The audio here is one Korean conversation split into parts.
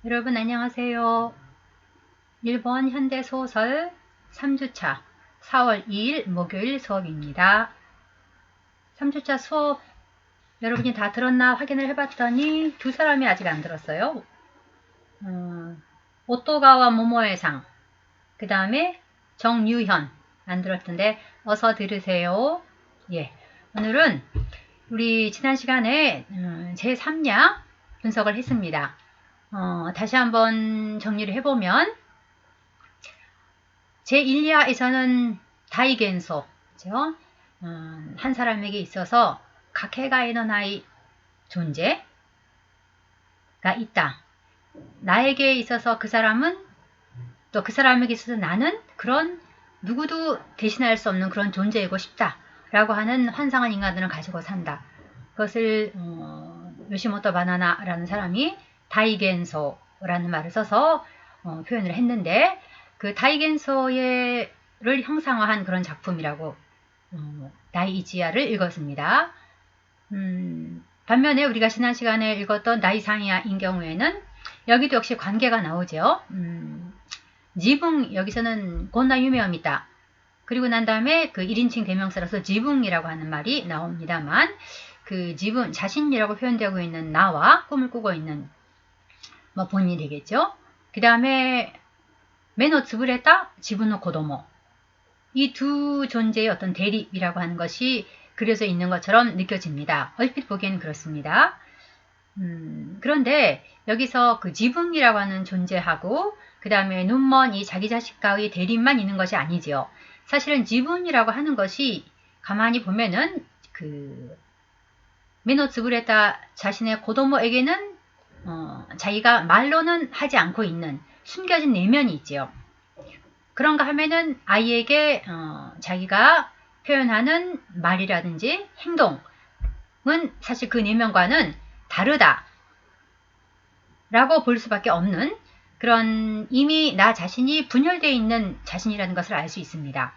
여러분 안녕하세요. 일본 현대소설 3주차 4월 2일 목요일 수업입니다. 3주차 수업 여러분이 다 들었나 확인을 해봤더니 두 사람이 아직 안 들었어요. 오토가와 모모에상, 그 다음에 정유현 안 들었던데 어서 들으세요. 예, 오늘은 우리 지난 시간에 제3야 분석을 했습니다. 다시 한번 정리를 해보면 제1야에서는 다이겐소, 그죠? 한 사람에게 있어서 가케가에너 나이 존재가 있다. 나에게 있어서 그 사람은 또 그 사람에게 있어서 나는 그런 누구도 대신할 수 없는 그런 존재이고 싶다. 라고 하는 환상한 인간들을 가지고 산다. 그것을 요시모토 바나나라는 사람이 다이겐소라는 말을 써서 표현을 했는데 그 다이겐소를 형상화한 그런 작품이라고 나이이지야를 읽었습니다. 반면에 우리가 지난 시간에 읽었던 나이상이야인 경우에는 여기도 역시 관계가 나오죠. 지붕 여기서는 곤나 유명합니다. 그리고 난 다음에 그 1인칭 대명사로서 지붕이라고 하는 말이 나옵니다만 그 지붕 자신이라고 표현되고 있는 나와 꿈을 꾸고 있는 뭐 본인이 되겠죠. 그 다음에 메노 츠부레타 지분노 고도모 이 두 존재의 어떤 대립이라고 하는 것이 그려져 있는 것처럼 느껴집니다. 얼핏 보기에는 그렇습니다. 그런데 여기서 그 지붕이라고 하는 존재하고 그 다음에 눈먼 이 자기 자식과의 대립만 있는 것이 아니지요. 사실은 지붕이라고 하는 것이 가만히 보면은 그 메노 츠부레타 자신의 고도모에게는 자기가 말로는 하지 않고 있는 숨겨진 내면이 있지요. 그런가 하면은 아이에게 자기가 표현하는 말이라든지 행동은 사실 그 내면과는 다르다 라고 볼 수밖에 없는 그런 이미 나 자신이 분열되어 있는 자신이라는 것을 알 수 있습니다.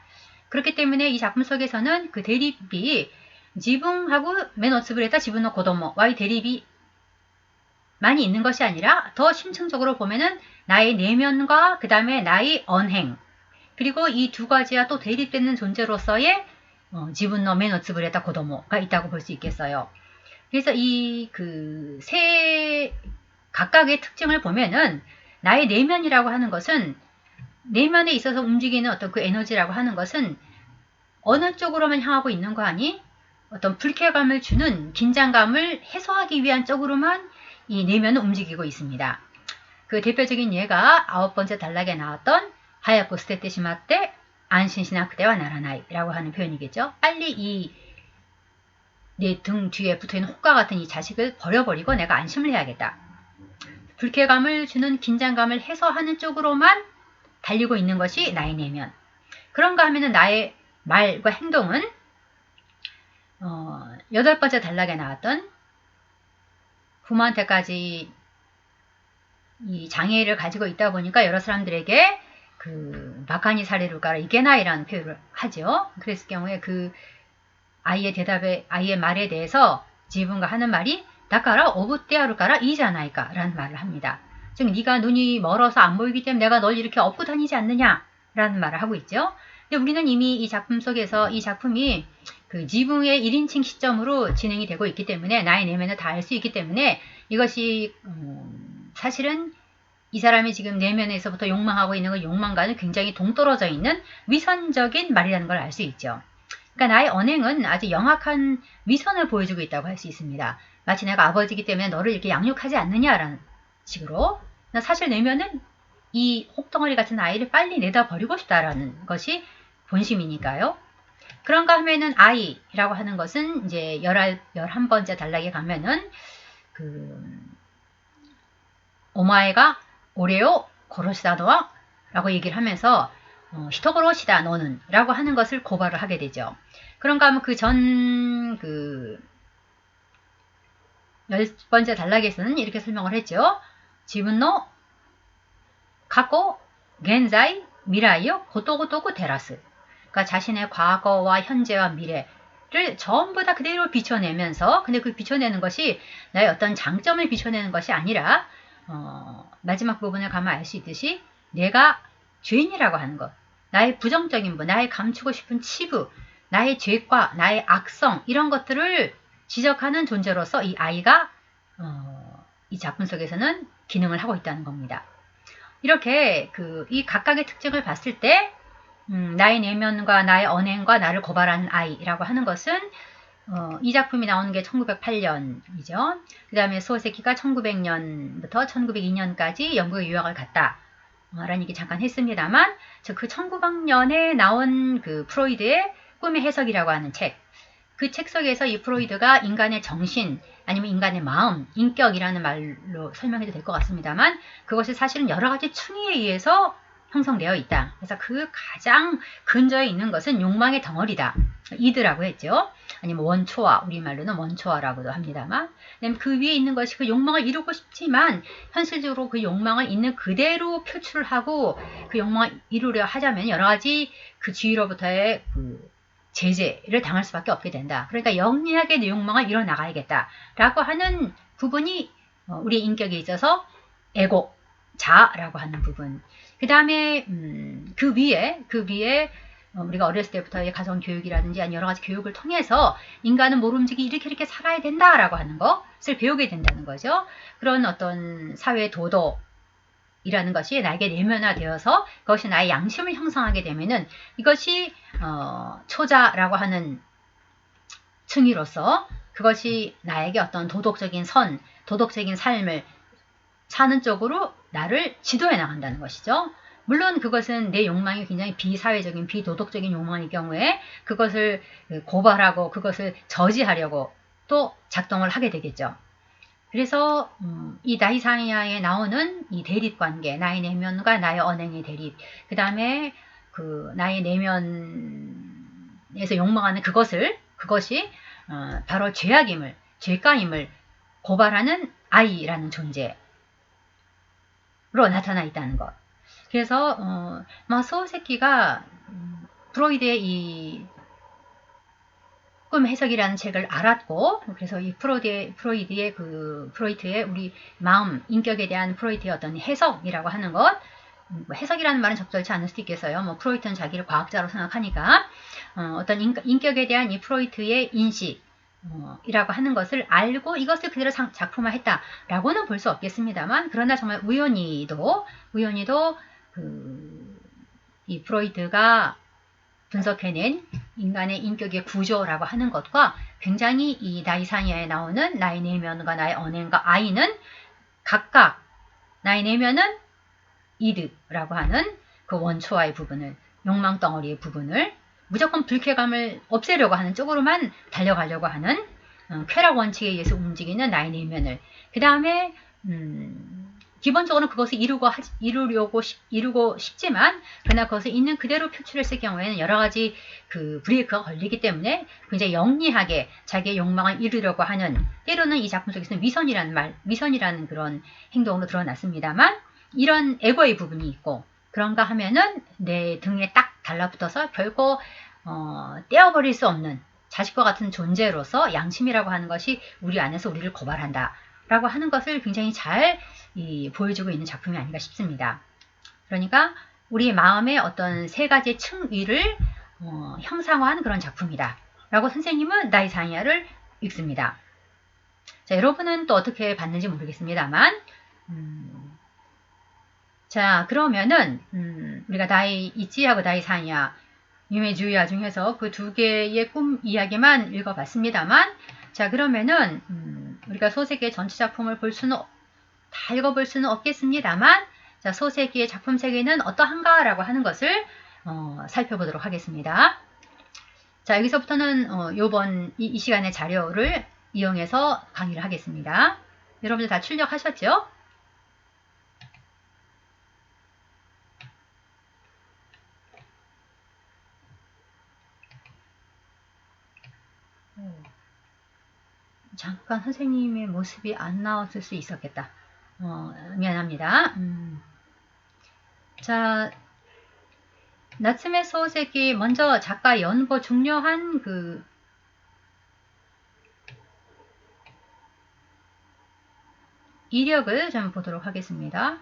그렇기 때문에 이 작품 속에서는 그 대립이 지붕하고 메노츠브레타 지분노 고도모와의 대립이 많이 있는 것이 아니라 더 심층적으로 보면은 나의 내면과 그 다음에 나의 언행 그리고 이 두 가지와 또 대립되는 존재로서의 지분노 메노츠브레타 고도모가 있다고 볼 수 있겠어요. 그래서 이 그 세 각각의 특징을 보면은 나의 내면이라고 하는 것은 내면에 있어서 움직이는 어떤 그 에너지라고 하는 것은 어느 쪽으로만 향하고 있는 거 아니? 어떤 불쾌감을 주는 긴장감을 해소하기 위한 쪽으로만 이 내면은 움직이고 있습니다. 그 대표적인 예가 9번째 단락에 나왔던 하야코 스테테 시마떼 안신시나쿠테와 나라나이 라고 하는 표현이겠죠. 빨리 이 내 등 뒤에 붙어있는 혹과 같은 이 자식을 버려버리고 내가 안심을 해야겠다. 불쾌감을 주는 긴장감을 해소하는 쪽으로만 달리고 있는 것이 나의 내면. 그런가 하면은 나의 말과 행동은 8번째 단락에 나왔던 부모한테까지 이 장애를 가지고 있다 보니까 여러 사람들에게 그 마카니 사례를까라 이게나이라는 표현을 하죠. 그랬을 경우에 그 아이의 말에 대해서 지분과 하는 말이 다카라 오브떼아루까라 이잖아이까 라는 말을 합니다. 즉 네가 눈이 멀어서 안 보이기 때문에 내가 널 이렇게 업고 다니지 않느냐 라는 말을 하고 있죠. 근데 우리는 이미 이 작품 속에서 이 작품이 그 지붕의 1인칭 시점으로 진행이 되고 있기 때문에 나의 내면을 다 알 수 있기 때문에 이것이 사실은 이 사람이 지금 내면에서부터 욕망하고 있는 그 욕망과는 굉장히 동떨어져 있는 위선적인 말이라는 걸 알 수 있죠. 그러니까 나의 언행은 아주 영악한 위선을 보여주고 있다고 할 수 있습니다. 마치 내가 아버지이기 때문에 너를 이렇게 양육하지 않느냐라는 식으로 사실 내면은 이 혹덩어리 같은 아이를 빨리 내다버리고 싶다라는 것이 본심이니까요. 그런가 하면은 아이라고 하는 것은 이제 11번째 단락에 가면은 오마에가 오레오 고로시다노와 라고 얘기를 하면서 히토고로시다 너는 라고 하는 것을 고발을 하게 되죠. 그런가 하면 그 전 10번째 단락에서는 이렇게 설명을 했죠. 지분노 과거, 겐자이, 미라이요 고토고토고 테라스. 그러니까 자신의 과거와 현재와 미래를 전부 다 그대로 비춰내면서 근데 그 비춰내는 것이 나의 어떤 장점을 비춰내는 것이 아니라 마지막 부분을 가면 알 수 있듯이 내가 죄인이라고 하는 것, 나의 부정적인 부, 나의 감추고 싶은 치부, 나의 죄과 나의 악성 이런 것들을 지적하는 존재로서 이 아이가 이 작품 속에서는 기능을 하고 있다는 겁니다. 이렇게 이 각각의 특징을 봤을 때 나의 내면과 나의 언행과 나를 고발하는 아이라고 하는 것은 이 작품이 나오는 게 1908년이죠. 그 다음에 소세키가 1900년부터 1902년까지 영국에 유학을 갔다. 라는 얘기 잠깐 했습니다만 그 1900년에 나온 그 프로이드의 꿈의 해석이라고 하는 책, 그 책 속에서 이 프로이드가 인간의 정신 아니면 인간의 마음, 인격이라는 말로 설명해도 될 것 같습니다만 그것이 사실은 여러 가지 층위에 의해서 형성되어 있다. 그래서 그 가장 근저에 있는 것은 욕망의 덩어리다. 이드라고 했죠. 아니면 원초화, 우리말로는 원초화라고도 합니다만 그 위에 있는 것이 그 욕망을 이루고 싶지만 현실적으로 그 욕망을 있는 그대로 표출을 하고 그 욕망을 이루려 하자면 여러 가지 그 주위로부터의 제재를 당할 수밖에 없게 된다. 그러니까 영리하게 내 욕망을 이뤄나가야겠다라고 하는 부분이 우리 인격에 있어서 에고, 자라고 하는 부분. 그 다음에 그 위에 우리가 어렸을 때부터의 가정교육이라든지 아니면 여러 가지 교육을 통해서 인간은 모름지기 이렇게 살아야 된다라고 하는 것을 배우게 된다는 거죠. 그런 어떤 사회 도덕이라는 것이 나에게 내면화되어서 그것이 나의 양심을 형성하게 되면은 이것이 초자라고 하는 층위로서 그것이 나에게 어떤 도덕적인 도덕적인 삶을 사는 쪽으로 나를 지도해 나간다는 것이죠. 물론 그것은 내 욕망이 굉장히 비사회적인 비도덕적인 욕망일 경우에 그것을 고발하고 그것을 저지하려고 또 작동을 하게 되겠죠. 그래서 이 다이사이아에 나오는 이 대립관계, 나의 내면과 나의 언행의 대립, 그 다음에 나의 내면에서 욕망하는 그것이 바로 죄가임을 고발하는 아이라는 존재로 나타나 있다는 것. 그래서 소세키가 프로이드의 이 꿈 해석이라는 책을 알았고, 그래서 이 프로이트의 우리 마음, 인격에 대한 프로이트의 어떤 해석이라고 하는 것, 해석이라는 말은 적절치 않을 수도 있겠어요. 프로이트는 자기를 과학자로 생각하니까 어떤 인격에 대한 이 프로이트의 인식 이라고 하는 것을 알고 이것을 그대로 작품화했다라고는 볼 수 없겠습니다만, 그러나 정말 우연히도 이 프로이트가 분석해낸 인간의 인격의 구조라고 하는 것과 굉장히 이 다이사이아에 나오는 나의 내면과 나의 언행과 아이는 각각 나의 내면은 이드라고 하는 그 원초와의 부분을, 욕망덩어리의 부분을 무조건 불쾌감을 없애려고 하는 쪽으로만 달려가려고 하는 쾌락 원칙에 의해서 움직이는 나의 내면을, 그 다음에 기본적으로 그것을 이루고 싶지만 그러나 그것을 있는 그대로 표출했을 경우에는 여러 가지 브레이크가 걸리기 때문에 굉장히 영리하게 자기의 욕망을 이루려고 하는, 때로는 이 작품 속에서는 위선이라는 그런 행동으로 드러났습니다만 이런 에고의 부분이 있고, 그런가 하면은 내 등에 딱 달라붙어서 결코 떼어버릴 수 없는 자식과 같은 존재로서 양심이라고 하는 것이 우리 안에서 우리를 고발한다 라고 하는 것을 굉장히 잘 보여주고 있는 작품이 아닌가 싶습니다. 그러니까 우리 마음의 어떤 세 가지 층위를 형상화한 그런 작품이다 라고 선생님은 다이사이아를 읽습니다. 자, 여러분은 또 어떻게 봤는지 모르겠습니다만 자, 그러면은 우리가 이치하고 다이사이아 유메주야 중에서 그 두 개의 꿈 이야기만 읽어봤습니다만, 자, 그러면은 우리가 소세기의 전체 작품을 다 읽어볼 수는 없겠습니다만, 자, 소세기의 작품 세계는 어떠한가라고 하는 것을 살펴보도록 하겠습니다. 자, 여기서부터는 요번 이 시간의 자료를 이용해서 강의를 하겠습니다. 여러분들 다 출력하셨죠? 잠깐 선생님의 모습이 안 나왔을 수 있었겠다. 미안합니다. 자, 나츠메 소세기 먼저 작가 연보 중요한 이력을 좀 보도록 하겠습니다.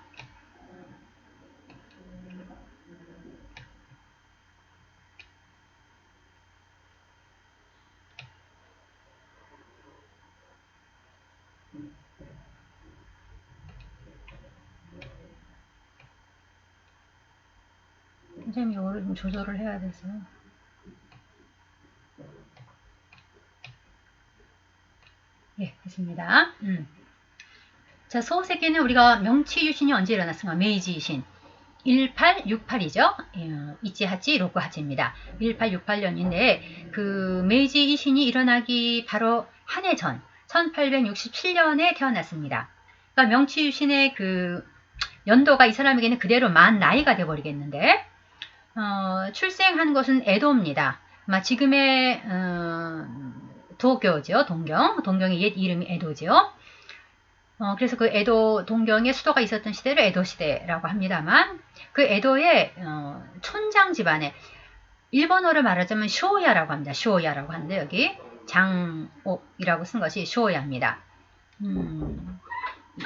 선생님이 이거를 좀 조절을 해야 돼서. 예, 됐습니다. 자, 소세기는 우리가 명치 유신이 언제 일어났습니까? 메이지 유신. 1868이죠. 이치하치 로쿠하치입니다. 1868년인데 그 메이지 유신이 일어나기 바로 한 해 전 1867년에 태어났습니다. 그러니까 명치 유신의 그 연도가 이 사람에게는 그대로 만 나이가 돼버리겠는데 출생한 곳은 에도입니다. 아마 지금의 도교죠. 동경의 옛 이름이 에도죠. 그래서 그 에도 동경에 수도가 있었던 시대를 에도 시대라고 합니다만 그 에도의 촌장 집안에 일본어를 말하자면 쇼야라고 합니다. 쇼야라고 하는데 여기 장옥이라고 쓴 것이 쇼야입니다.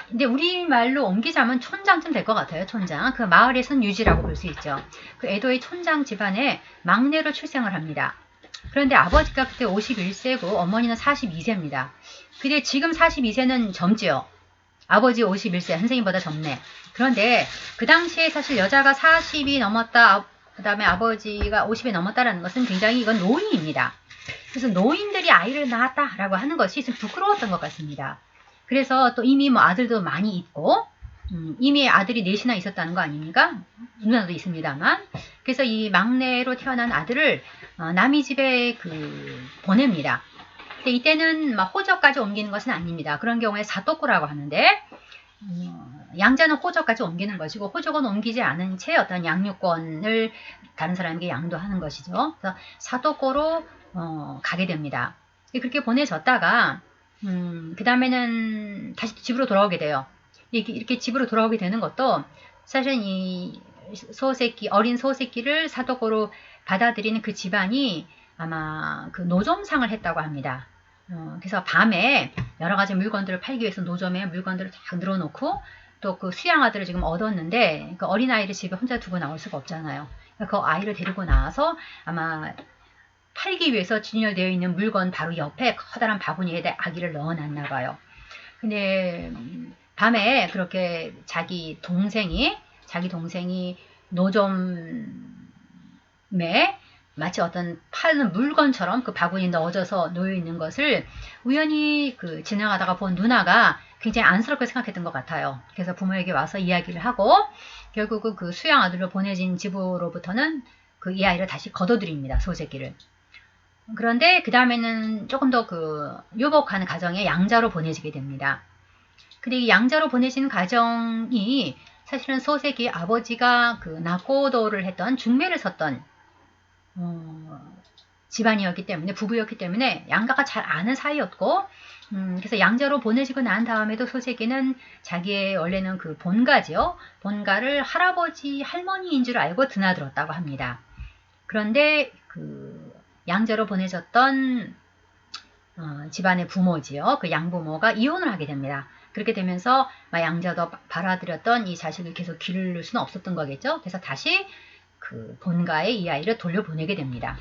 근데 우리말로 옮기자면 촌장쯤 될 것 같아요. 촌장. 그 마을에선 유지라고 볼 수 있죠. 그 에도의 촌장 집안에 막내로 출생을 합니다. 그런데 아버지가 그때 51세고 어머니는 42세입니다. 근데 지금 42세는 젊지요. 아버지 51세, 선생님보다 젊네. 그런데 그 당시에 사실 여자가 40이 넘었다, 그 다음에 아버지가 50이 넘었다라는 것은 굉장히 이건 노인입니다. 그래서 노인들이 아이를 낳았다라고 하는 것이 좀 부끄러웠던 것 같습니다. 그래서 또 이미 뭐 아들도 많이 있고 이미 아들이 넷이나 있었다는 거 아닙니까? 누나도 있습니다만. 그래서 이 막내로 태어난 아들을 남이 집에 보냅니다. 근데 이때는 막 호적까지 옮기는 것은 아닙니다. 그런 경우에 사또꾸라고 하는데 양자는 호적까지 옮기는 것이고 호적은 옮기지 않은 채 어떤 양육권을 다른 사람에게 양도하는 것이죠. 그래서 사또꾸로 가게 됩니다. 그렇게 보내졌다가 그 다음에는 다시 집으로 돌아오게 돼요. 이렇게 집으로 돌아오게 되는 것도 사실은 이 어린 소새끼를 사도코로 받아들이는 그 집안이 아마 그 노점상을 했다고 합니다. 그래서 밤에 여러 가지 물건들을 팔기 위해서 노점에 물건들을 쫙 늘어놓고 또 그 수양아들을 지금 얻었는데 그 어린아이를 집에 혼자 두고 나올 수가 없잖아요. 그 아이를 데리고 나와서 아마 팔기 위해서 진열되어 있는 물건 바로 옆에 커다란 바구니에 아기를 넣어놨나 봐요. 근데 밤에 그렇게 자기 동생이 노점에 마치 어떤 파는 물건처럼 그 바구니에 넣어져서 놓여있는 것을 우연히 지나가다가 본 누나가 굉장히 안쓰럽게 생각했던 것 같아요. 그래서 부모에게 와서 이야기를 하고 결국 그 수양 아들로 보내진 집으로부터는 이 아이를 다시 거둬들입니다. 소새끼를. 그런데 그 다음에는 조금 더 유복하는 가정에 양자로 보내지게 됩니다. 근데 이 양자로 보내진 가정이 사실은 소새끼 아버지가 나코도를 했던 중매를 섰던 집안이었기 때문에 부부였기 때문에 양가가 잘 아는 사이였고 그래서 양자로 보내지고 난 다음에도 소새끼는 자기의 원래는 본가지요. 본가를 할아버지 할머니인 줄 알고 드나들었다고 합니다. 그런데 양자로 보내졌던 집안의 부모지요. 그 양부모가 이혼을 하게 됩니다. 그렇게 되면서 양자도 받아들였던 이 자식을 계속 기를 수는 없었던 거겠죠. 그래서 다시 본가에 이 아이를 돌려보내게 됩니다.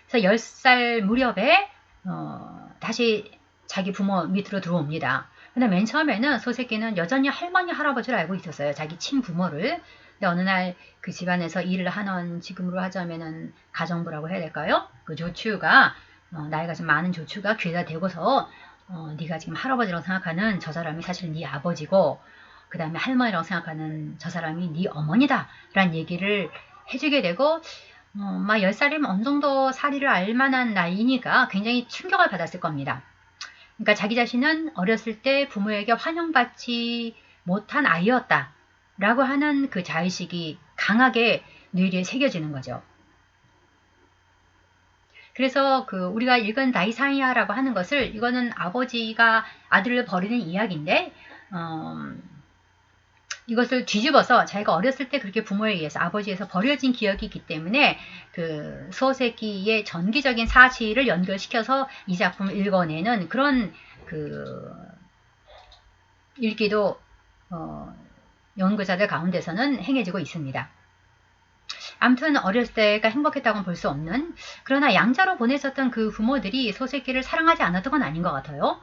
그래서 10살 무렵에 다시 자기 부모 밑으로 들어옵니다. 근데 맨 처음에는 소새끼는 여전히 할머니 할아버지를 알고 있었어요. 자기 친부모를. 근데 어느 날 그 집안에서 일을 하는 지금으로 하자면은 가정부라고 해야 될까요? 그 조추가 나이가 좀 많은 조추가 귀에다 대고서 네가 지금 할아버지라고 생각하는 저 사람이 사실 네 아버지고 그 다음에 할머니라고 생각하는 저 사람이 네 어머니다 라는 얘기를 해주게 되고 막 10살이면 어느 정도 사리를 알만한 나이니까 굉장히 충격을 받았을 겁니다. 그러니까 자기 자신은 어렸을 때 부모에게 환영받지 못한 아이였다 라고 하는 그 자의식이 강하게 뇌리에 새겨지는 거죠. 그래서 우리가 읽은 다이사이아라고 하는 것을 이거는 아버지가 아들을 버리는 이야기인데 이것을 뒤집어서 자기가 어렸을 때 그렇게 부모에 의해서 아버지에서 버려진 기억이 있기 때문에 소새끼의 전기적인 사실을 연결시켜서 이 작품을 읽어내는 그런 읽기도 연구자들 가운데서는 행해지고 있습니다. 아무튼 어렸을 때가 행복했다고는 볼 수 없는, 그러나 양자로 보냈었던 그 부모들이 소새끼를 사랑하지 않았던 건 아닌 것 같아요.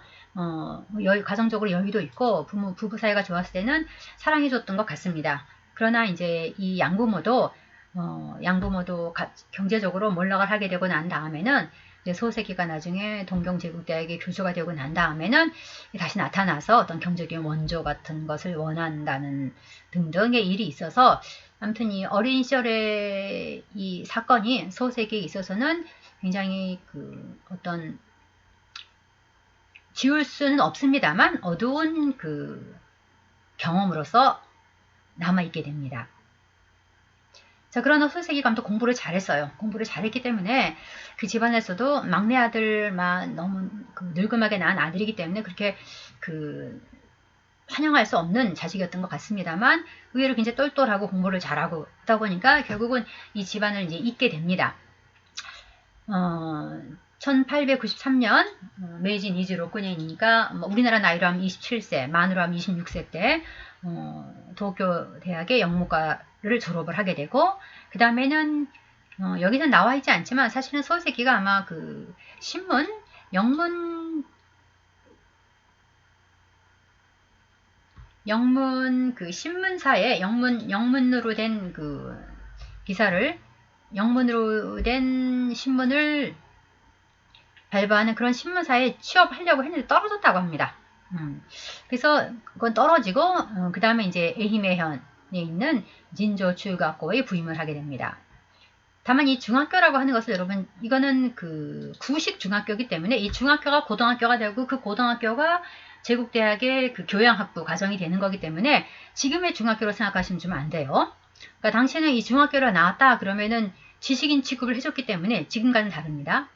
가정적으로 여유도 있고 부부 사이가 좋았을 때는 사랑해줬던 것 같습니다. 그러나 이제 이 양부모도 경제적으로 몰락을 하게 되고 난 다음에는 이제 소새끼가 나중에 동경제국대학의 교수가 되고 난 다음에는 다시 나타나서 어떤 경제적인 원조 같은 것을 원한다는 등등의 일이 있어서, 아무튼 이 어린 시절의 이 사건이 소새끼에 있어서는 굉장히 그 어떤 지울 수는 없습니다만 어두운 그 경험으로서 남아있게 됩니다. 자, 그러나 소새끼가 아무튼 공부를 잘했어요. 공부를 잘했기 때문에 그 집안에서도 막내 아들만 너무 늙음하게 낳은 아들이기 때문에 그렇게 환영할 수 없는 자식이었던 것 같습니다만, 의외로 굉장히 똘똘하고 공부를 잘하고 하다 보니까 결국은 이 집안을 이제 잇게 됩니다. 1893년 메이지 니즈 로쿠년이니까 우리나라 나이로 하면 27세, 만으로 하면 26세 때 도쿄 대학의 영문과를 졸업을 하게 되고, 그 다음에는 여기서 나와 있지 않지만 사실은 소새끼가 아마 그 신문사에 영문으로 된 그 기사를, 영문으로 된 신문을 발부하는 그런 신문사에 취업하려고 했는데 떨어졌다고 합니다. 그래서 그건 떨어지고 그 다음에 이제 에히메현에 있는 진조 중학교에 부임을 하게 됩니다. 다만 이 중학교라고 하는 것을 여러분, 이거는 그 구식 중학교이기 때문에 이 중학교가 고등학교가 되고 그 고등학교가 제국대학의 그 교양학부 과정이 되는 거기 때문에 지금의 중학교로 생각하시면 좀 안 돼요. 그러니까 당시에는 이 중학교로 나왔다 그러면은 지식인 취급을 해줬기 때문에 지금과는 다릅니다.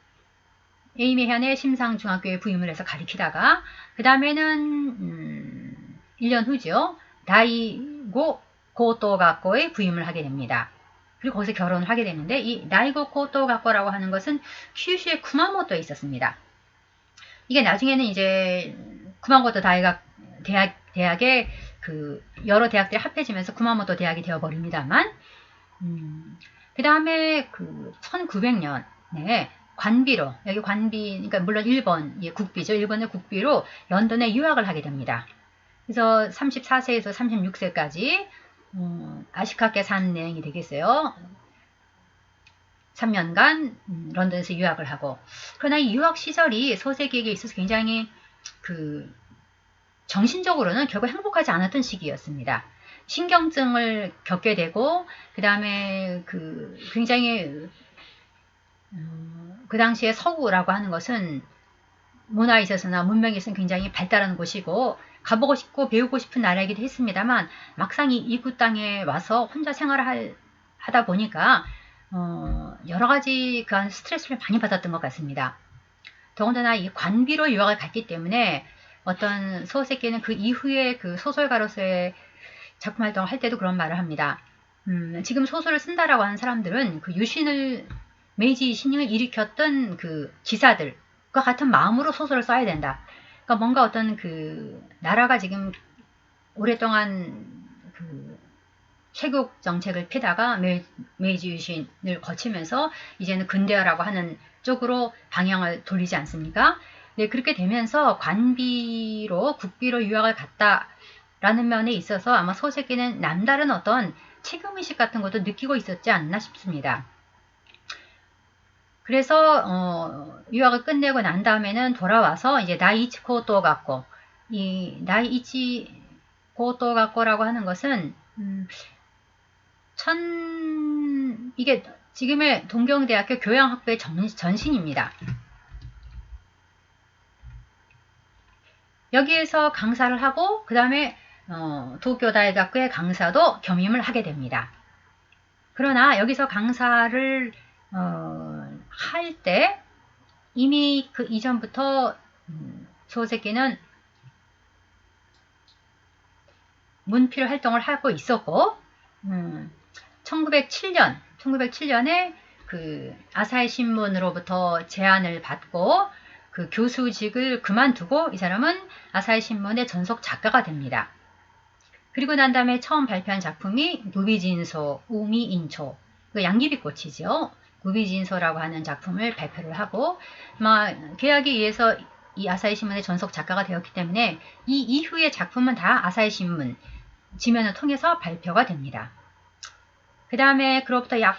에이메현의 심상중학교에 부임을 해서 가리키다가 그 다음에는 1년 후죠. 다이고 고토학교에 부임을 하게 됩니다. 그리고 거기서 결혼을 하게 되는데, 이 다이고 고토학교라고 하는 것은 큐슈의 쿠마모토에 있었습니다. 이게 나중에는 이제 쿠마모토 대학의 그 여러 대학들이 합해지면서 쿠마모토 대학이 되어버립니다만, 그 다음에 그 1900년에 관비로, 여기 관비, 그러니까 물론 일본, 국비죠. 일본의 국비로 런던에 유학을 하게 됩니다. 그래서 34세에서 36세까지 아시카케 산 내용이 되겠어요. 3년간 런던에서 유학을 하고, 그러나 이 유학 시절이 소새끼에게 있어서 굉장히 그 정신적으로는 결국 행복하지 않았던 시기였습니다. 신경증을 겪게 되고, 그 다음에 그 굉장히 그 당시에 서구라고 하는 것은 문화에 있어서나 문명에 있어서는 굉장히 발달한 곳이고 가보고 싶고 배우고 싶은 나라이기도 했습니다만, 막상 이 이구 땅에 와서 혼자 생활을 하다 보니까 여러 가지 그한 스트레스를 많이 받았던 것 같습니다. 더군다나 이 관비로 유학을 갔기 때문에 어떤 소새끼는 그 이후에 그 소설가로서의 작품 활동을 할 때도 그런 말을 합니다. 지금 소설을 쓴다라고 하는 사람들은 그 메이지 신임을 일으켰던 그 기사들과 같은 마음으로 소설을 써야 된다. 그러니까 뭔가 어떤 그 나라가 지금 오랫동안 그 쇄국 정책을 피다가 메이지 유신을 거치면서 이제는 근대화라고 하는 쪽으로 방향을 돌리지 않습니까? 네, 그렇게 되면서 관비로 국비로 유학을 갔다라는 면에 있어서 아마 소새끼는 남다른 어떤 책임의식 같은 것도 느끼고 있었지 않나 싶습니다. 그래서 유학을 끝내고 난 다음에는 돌아와서 이제 나이치 고토학교, 이 나이치 고토학교라고 하는 것은 이게 지금의 동경대학교 교양학부의 전신입니다. 여기에서 강사를 하고 그 다음에 도쿄다이학교의 강사도 겸임을 하게 됩니다. 그러나 여기서 강사를 할 때 이미 그 이전부터 소새끼는 문필 활동을 하고 있었고 1907년에 그 아사히 신문으로부터 제안을 받고 그 교수직을 그만두고 이 사람은 아사히 신문의 전속 작가가 됩니다. 그리고 난 다음에 처음 발표한 작품이 무비진소, 우미인초, 그 양귀비꽃이죠. 무비진소라고 하는 작품을 발표를 하고 계약에 의해서 이 아사히 신문의 전속 작가가 되었기 때문에 이 이후의 작품은 다 아사히 신문 지면을 통해서 발표가 됩니다. 그 다음에 그로부터 약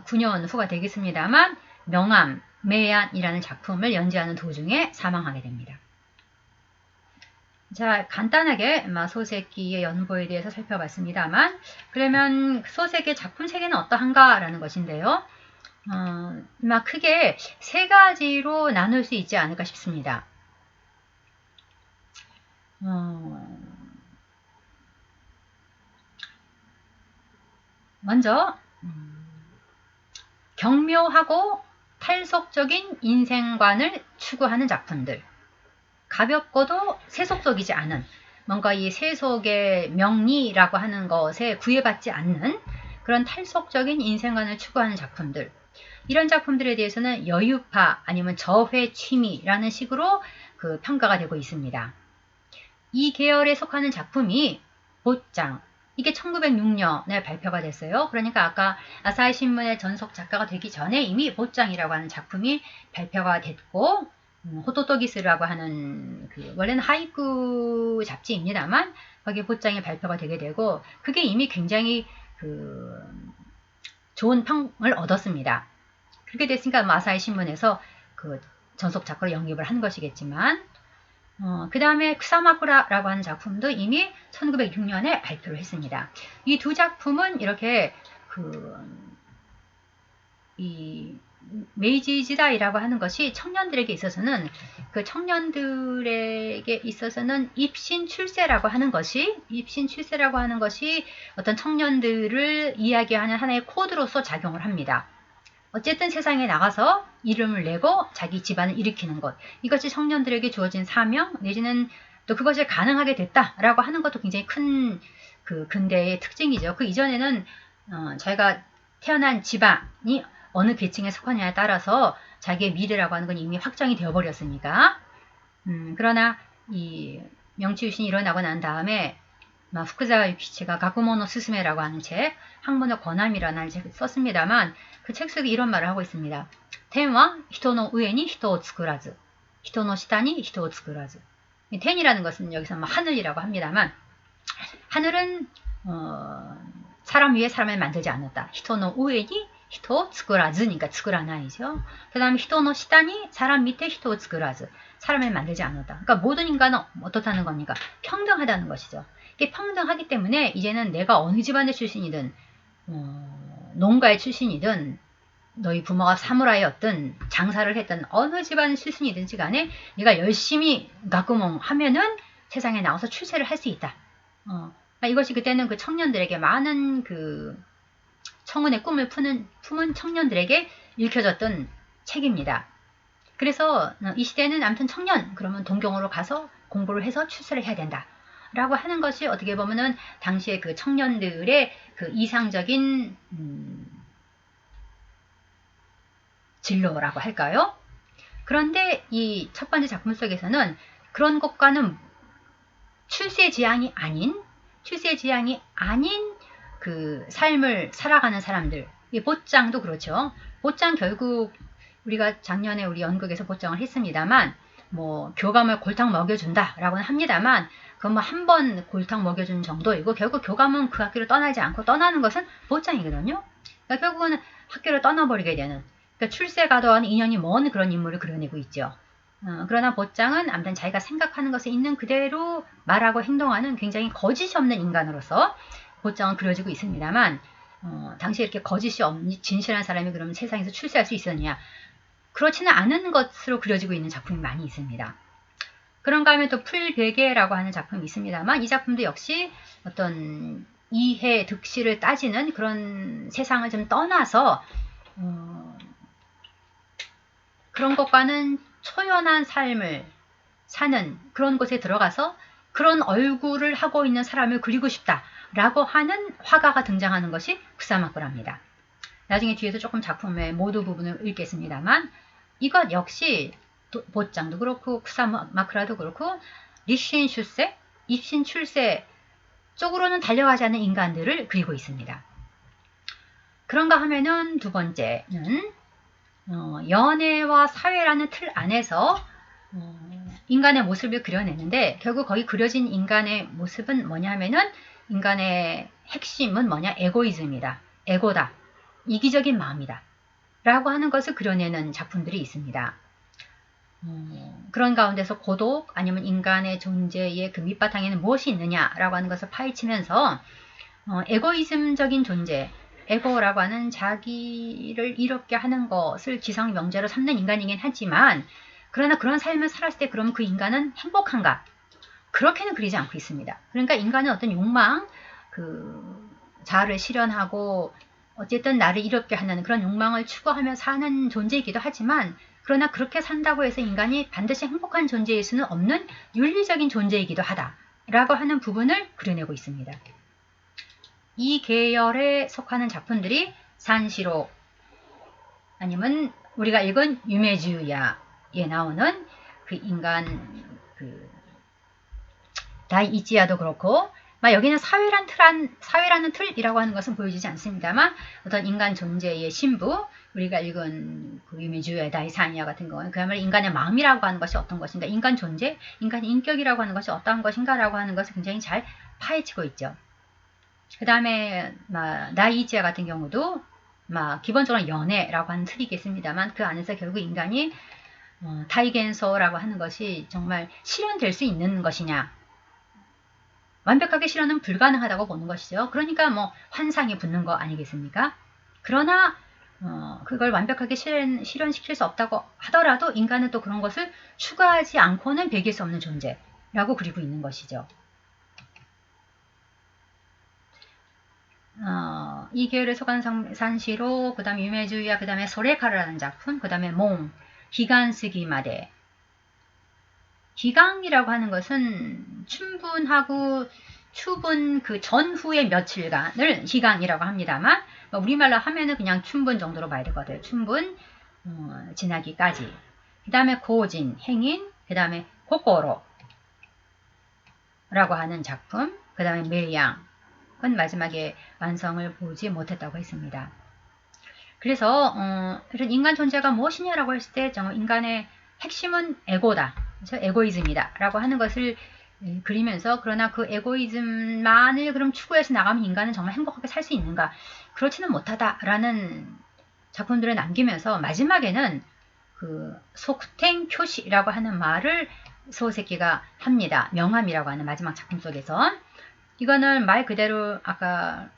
9년 후가 되겠습니다만 명암, 매안이라는 작품을 연재하는 도중에 사망하게 됩니다. 자, 간단하게 소세기의 연보에 대해서 살펴봤습니다만 그러면 소세기의 작품 세계는 어떠한가 라는 것인데요. 크게 세 가지로 나눌 수 있지 않을까 싶습니다. 먼저 경묘하고 탈속적인 인생관을 추구하는 작품들, 가볍고도 세속적이지 않은 뭔가 이 세속의 명리라고 하는 것에 구애받지 않는 그런 탈속적인 인생관을 추구하는 작품들, 이런 작품들에 대해서는 여유파 아니면 저회 취미라는 식으로 그 평가가 되고 있습니다. 이 계열에 속하는 작품이 보짱, 이게 1906년에 발표가 됐어요. 그러니까 아까 아사히 신문의 전속 작가가 되기 전에 이미 보짱이라고 하는 작품이 발표가 됐고, 호토토기스라고 하는 원래는 하이쿠 잡지입니다만 거기에 보짱이 발표가 되게 되고, 그게 이미 굉장히 좋은 평을 얻었습니다. 그렇게 됐으니까 아사히 신문에서 전속 작가로 영입을 한 것이겠지만, 그 다음에 쿠사마쿠라라고 하는 작품도 이미 1906년에 발표를 했습니다. 이 두 작품은 이렇게 이 메이지 지다이라고 하는 것이 청년들에게 있어서는 입신 출세라고 하는 것이 어떤 청년들을 이야기하는 하나의 코드로서 작용을 합니다. 어쨌든 세상에 나가서 이름을 내고 자기 집안을 일으키는 것, 이것이 청년들에게 주어진 사명 내지는 또 그것이 가능하게 됐다라고 하는 것도 굉장히 큰 근대의 특징이죠. 그 이전에는 자기가 태어난 집안이 어느 계층에 속하냐에 따라서 자기의 미래라고 하는 건 이미 확정이 되어버렸으니까. 그러나 이 명치유신이 일어나고 난 다음에 후쿠자와 유키치가 가쿠모노 스스메라고 하는 책, 학문의 권함이라는 책을 썼습니다만 그 책 속에 이런 말을 하고 있습니다. 텐와 히토노 우에니 히토 츠쿠라즈, 히토노 시타니 히토 츠쿠라즈. 텐이라는 것은 여기서 하늘이라고 합니다만 하늘은 사람 위에 사람을 만들지 않았다. 히토노 우에니 히토 츠쿠라즈니까 츠쿠라나이죠. 그 다음에 히토노 시타니 사람 밑에 히토 츠쿠라즈, 사람을 만들지 않았다. 그러니까 모든 인간은 어떻다는 겁니까? 평등하다는 것이죠. 이게 평등하기 때문에 이제는 내가 어느 집안의 출신이든 농가의 출신이든 너희 부모가 사무라이였든 장사를 했든 어느 집안 출신이든지 간에 네가 열심히 가꾸몽 하면은 세상에 나와서 출세를 할 수 있다. 이것이 그때는 그 청년들에게 많은 청운의 꿈을 품은 청년들에게 읽혀졌던 책입니다. 그래서 이 시대는 아무튼 청년 그러면 동경으로 가서 공부를 해서 출세를 해야 된다 라고 하는 것이 어떻게 보면은 당시에 그 청년들의 이상적인 진로라고 할까요? 그런데 이 첫 번째 작품 속에서는 그런 것과는 출세지향이 아닌 그 삶을 살아가는 사람들, 이 보짱도 그렇죠. 보짱 결국 우리가 작년에 우리 연극에서 보짱을 했습니다만 교감을 골탕 먹여준다라고는 합니다만 그건 한 번 골탕 먹여준 정도이고 결국 교감은 그 학교를 떠나지 않고 떠나는 것은 보짱이거든요. 그러니까 결국은 학교를 떠나버리게 되는, 그러니까 출세가도와는 인연이 먼 그런 인물을 그려내고 있죠. 그러나 보짱은 아무튼 자기가 생각하는 것을 있는 그대로 말하고 행동하는 굉장히 거짓이 없는 인간으로서 보짱은 그려지고 있습니다만 당시에 이렇게 거짓이 없는 진실한 사람이 그러면 세상에서 출세할 수 있었느냐? 그렇지는 않은 것으로 그려지고 있는 작품이 많이 있습니다. 그런가 하면 또 풀베개라고 하는 작품이 있습니다만 이 작품도 역시 어떤 이해 득실을 따지는 그런 세상을 좀 떠나서 그런 것과는 초연한 삶을 사는 그런 곳에 들어가서 그런 얼굴을 하고 있는 사람을 그리고 싶다라고 하는 화가가 등장하는 것이 쿠사마쿠라입니다. 나중에 뒤에서 조금 작품의 모두 부분을 읽겠습니다만 이것 역시 보장도 그렇고 쿠사마크라도 그렇고 리신 출세, 입신 출세 쪽으로는 달려가지 않는 인간들을 그리고 있습니다. 그런가 하면은 두 번째는 연애와 사회라는 틀 안에서 인간의 모습을 그려내는데 결국 거기 그려진 인간의 모습은 뭐냐 하면은 인간의 핵심은 뭐냐? 에고이즘이다. 에고다. 이기적인 마음이다. 라고 하는 것을 그려내는 작품들이 있습니다. 그런 가운데서 고독 아니면 인간의 존재의 그 밑바탕에는 무엇이 있느냐라고 하는 것을 파헤치면서 에고이즘적인 존재, 에고라고 하는 자기를 이롭게 하는 것을 지상 명제로 삼는 인간이긴 하지만 그러나 그런 삶을 살았을 때 그럼 그 인간은 행복한가? 그렇게는 그리지 않고 있습니다. 그러니까 인간은 어떤 욕망, 자아를 실현하고 어쨌든 나를 이롭게 하는 그런 욕망을 추구하며 사는 존재이기도 하지만 그러나 그렇게 산다고 해서 인간이 반드시 행복한 존재일 수는 없는 윤리적인 존재이기도 하다라고 하는 부분을 그려내고 있습니다. 이 계열에 속하는 작품들이 산시로 아니면 우리가 읽은 유메주야에 나오는 그 인간 다이이치야도 그렇고 여기는 사회라는 틀이라고 하는 것은 보여지지 않습니다만 어떤 인간 존재의 신부 우리가 읽은 그 유미주의 다이사니아 같은 경우는 그야말로 인간의 마음이라고 하는 것이 어떤 것인가 인간 존재, 인간의 인격이라고 하는 것이 어떠한 것인가 라고 하는 것을 굉장히 잘 파헤치고 있죠. 그 다음에 다이이치야 같은 경우도 기본적으로 연애라고 하는 틀이겠습니다만 그 안에서 결국 인간이 타이겐소라고 하는 것이 정말 실현될 수 있는 것이냐 완벽하게 실현은 불가능하다고 보는 것이죠. 그러니까 환상이 붙는 거 아니겠습니까? 그러나 그걸 완벽하게 실현시킬 수 없다고 하더라도 인간은 또 그런 것을 추가하지 않고는 배길 수 없는 존재라고 그리고 있는 것이죠. 이 계열에 속한 산시로, 그 다음에 유메주야, 그 다음에 소레카라는 작품, 그 다음에 몽, 기간스기마데. 기강이라고 하는 것은 춘분하고 추분 그 전후의 며칠간을 기강이라고 합니다만 우리말로 하면은 그냥 춘분 정도로 봐야 될 것 같아요. 춘분 지나기까지. 그 다음에 고진, 행인, 그 다음에 고꼬로 라고 하는 작품, 그 다음에 밀양은 마지막에 완성을 보지 못했다고 했습니다. 그래서 이런 인간 존재가 무엇이냐라고 했을 때 정말 인간의 핵심은 에고다. 그렇죠? 에고이즘이다. 라고 하는 것을 그리면서 그러나 그 에고이즘만을 그럼 추구해서 나가면 인간은 정말 행복하게 살 수 있는가? 그렇지는 못하다라는 작품들을 남기면서 마지막에는 그 속탱 표시라고 하는 말을 소세키가 합니다. 명함이라고 하는 마지막 작품 속에서 이거는 말 그대로 아까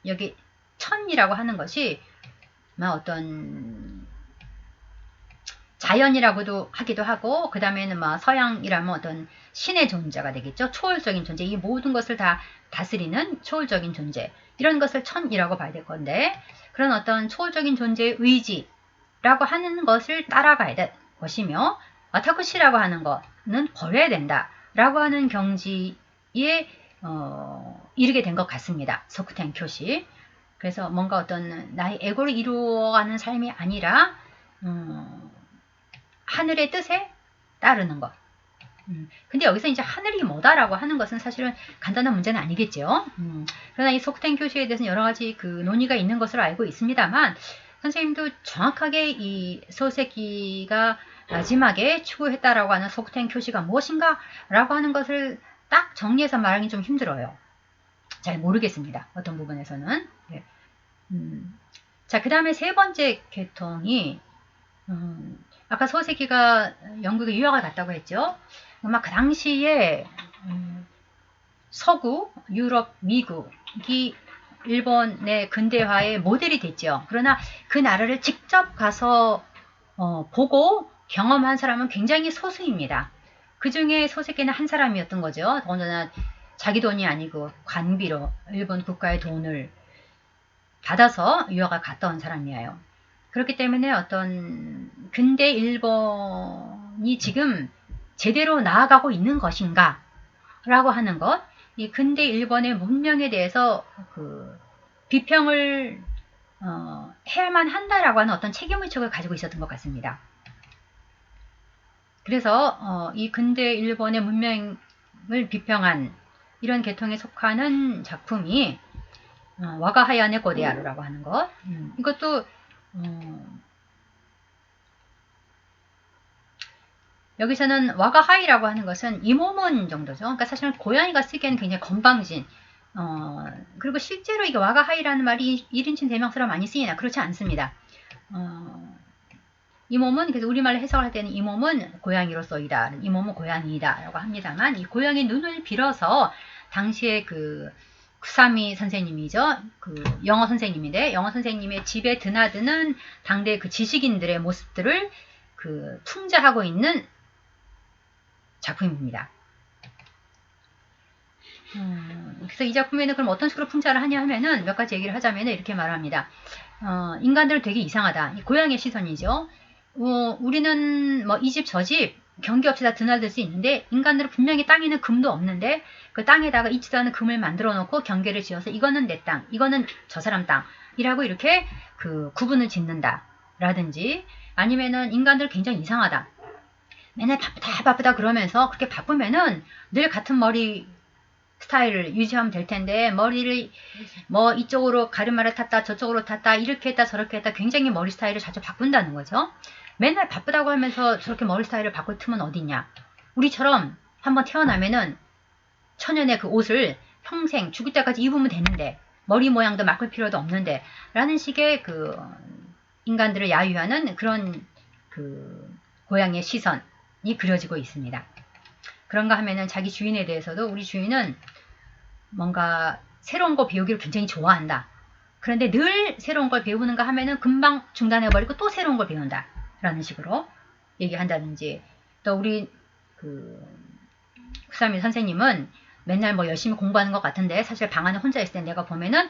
여기 천이라고 하는 것이 어떤 자연이라고도 하기도 하고 그 다음에는 서양이라면 어떤 신의 존재가 되겠죠. 초월적인 존재. 이 모든 것을 다 다스리는 초월적인 존재. 이런 것을 천이라고 봐야 될 건데 그런 어떤 초월적인 존재의 의지라고 하는 것을 따라가야 될 것이며 타쿠시라고 하는 것은 버려야 된다. 라고 하는 경지에 이르게 된 것 같습니다. 소쿠텐 교시. 그래서 뭔가 어떤 나의 에고를 이루어가는 삶이 아니라 하늘의 뜻에 따르는 것. 근데 여기서 이제 하늘이 뭐다라고 하는 것은 사실은 간단한 문제는 아니겠죠. 그러나 이 소쿠텐 교시에 대해서는 여러 가지 그 논의가 있는 것으로 알고 있습니다만 선생님도 정확하게 이 소세키가 마지막에 추구했다라고 하는 소쿠텐 교시가 무엇인가 라고 하는 것을 딱 정리해서 말하기 좀 힘들어요. 잘 모르겠습니다. 어떤 부분에서는. 네. 자, 그 다음에 세 번째 계통이 아까 소세키가 영국에 유학을 갔다고 했죠. 그 당시에 서구, 유럽, 미국이 일본의 근대화의 모델이 됐죠. 그러나 그 나라를 직접 가서 보고 경험한 사람은 굉장히 소수입니다. 그 중에 소세키는 한 사람이었던 거죠. 더군다나 자기 돈이 아니고 관비로 일본 국가의 돈을 받아서 유학을 갔다 온 사람이에요. 그렇기 때문에 어떤 근대 일본이 지금 제대로 나아가고 있는 것인가 라고 하는 것, 이 근대 일본의 문명에 대해서 비평을 해야만 한다라고 하는 어떤 책임의식을 가지고 있었던 것 같습니다. 그래서 이 근대 일본의 문명을 비평한 이런 계통에 속하는 작품이 와가 하야네 고데야루라고 하는 것. 이것도 여기서는 와가 하이라고 하는 것은 이모문 정도죠. 그러니까 사실은 고양이가 쓰기에는 굉장히 건방진. 그리고 실제로 이게 와가 하이라는 말이 1인칭 대명사로 많이 쓰이나 그렇지 않습니다. 이 몸은 그래서 우리말로 해석할 때는 이 몸은 고양이로서이다. 이 몸은 고양이다 라고 합니다만 이 고양이 눈을 빌어서 당시에 그 쿠사미 선생님이죠. 그 영어 선생님인데 영어 선생님의 집에 드나드는 당대 그 지식인들의 모습들을 그 풍자하고 있는 작품입니다. 그래서 이 작품에는 그럼 어떤 식으로 풍자를 하냐 하면은 몇 가지 얘기를 하자면 이렇게 말합니다. 인간들은 되게 이상하다. 이 고양이의 시선이죠. 우리는 뭐 이 집 저 집 경계 없이 다 드나들 수 있는데 인간들은 분명히 땅에는 금도 없는데 그 땅에다가 있지도 않은 금을 만들어 놓고 경계를 지어서 이거는 내 땅, 이거는 저 사람 땅이라고 이렇게 그 구분을 짓는다. 라든지 아니면은 인간들 굉장히 이상하다. 맨날 바쁘다 그러면서 그렇게 바쁘면은 늘 같은 머리 스타일을 유지하면 될 텐데 머리를 뭐 이쪽으로 가르마를 탔다 저쪽으로 탔다 이렇게 했다 저렇게 했다 굉장히 머리 스타일을 자주 바꾼다는 거죠. 맨날 바쁘다고 하면서 저렇게 머리 스타일을 바꿀 틈은 어디냐. 우리처럼 한번 태어나면은 천연의 그 옷을 평생 죽을 때까지 입으면 되는데 머리 모양도 바꿀 필요도 없는데 라는 식의 그 인간들을 야유하는 그런 그 고양이의 시선이 그려지고 있습니다. 그런가 하면은 자기 주인에 대해서도 우리 주인은 뭔가 새로운 거 배우기를 굉장히 좋아한다. 그런데 늘 새로운 걸 배우는가 하면은 금방 중단해버리고 또 새로운 걸 배운다. 라는 식으로 얘기한다든지 또 우리 그 쿠사미 선생님은 맨날 뭐 열심히 공부하는 것 같은데 사실 방 안에 혼자 있을 때 내가 보면은